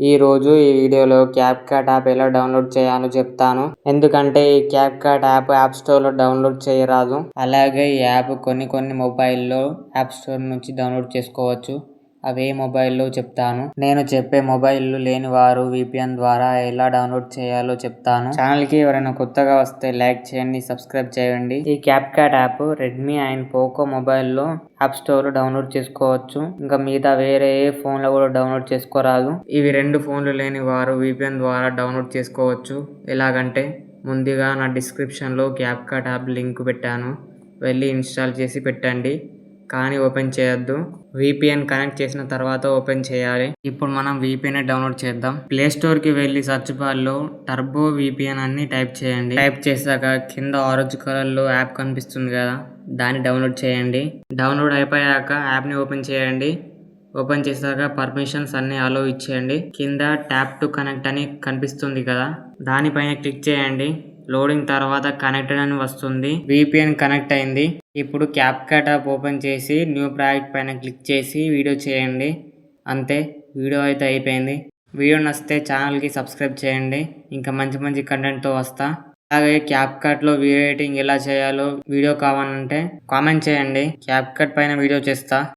ఈ వీడియోలో CapCut app ఎలా డౌన్లోడ్ చేయాలో చెప్తాను. ఎందుకంటే ఈ క్యాప్కట్ యాప్ స్టోర్ లో డౌన్లోడ్ చేయరాదు. అలాగే ఈ యాప్ కొన్ని మొబైల్లో యాప్ స్టోర్ నుంచి డౌన్లోడ్ చేసుకోవచ్చు. అవే మొబైల్లో చెప్తాను. నేను చెప్పే మొబైల్ లేని వారు VPN ద్వారా ఎలా డౌన్లోడ్ చేయాలో చెప్తాను. ఛానల్ కి ఎవరైనా కొత్తగా వస్తే లైక్ చేయండి, సబ్స్క్రైబ్ చేయండి. ఈ CapCut app Redmi and Poco మొబైల్లో యాప్ స్టోర్ డౌన్లోడ్ చేసుకోవచ్చు. ఇంకా మిగతా వేరే ఏ ఫోన్ లో కూడా డౌన్లోడ్ చేసుకోరాదు. ఇవి రెండు ఫోన్లు లేని వారు VPN ద్వారా డౌన్లోడ్ చేసుకోవచ్చు. ఎలాగంటే ముందుగా నా డిస్క్రిప్షన్ లో క్యాప్కట్ యాప్ లింక్ పెట్టాను. వెళ్ళి ఇన్స్టాల్ చేసి పెట్టండి. కానీ ఓపెన్ చేయొద్దు. VPN కనెక్ట్ చేసిన తర్వాత ఓపెన్ చేయాలి. ఇప్పుడు మనం VPN డౌన్లోడ్ చేద్దాం. ప్లే స్టోర్ కి వెళ్ళి సర్చ్ బార్ లో టర్బో VPN అని టైప్ చేయండి. టైప్ చేశాక కింద ఆరెంజ్ కలర్ లో యాప్ కనిపిస్తుంది కదా, దాన్ని డౌన్లోడ్ చేయండి. డౌన్లోడ్ అయిపోయాక యాప్ ని ఓపెన్ చేయండి. ఓపెన్ చేశాక పర్మిషన్స్ అన్ని అలో ఇచ్చేయండి. కింద ట్యాప్ టు కనెక్ట్ అని కనిపిస్తుంది కదా, దానిపైన క్లిక్ చేయండి. లోడింగ్ తర్వాత కనెక్టెడ్ అని వస్తుంది. VPN కనెక్ట్ అయింది. ఇప్పుడు క్యాప్కట్ యాప్ ఓపెన్ చేసి న్యూ ప్రాజెక్ట్ పైన క్లిక్ చేసి వీడియో చేయండి. అంతే, వీడియో అయితే అయిపోయింది. వీడియో నచ్చితే ఛానల్ కి సబ్స్క్రైబ్ చేయండి. ఇంకా మంచి కంటెంట్ తో వస్తా. అలాగే క్యాప్కట్ లో వీడియో ఎడిటింగ్ ఎలా చేయాలో వీడియో కావాలంటే కామెంట్ చేయండి. క్యాప్కట్ పైన వీడియో చేస్తా.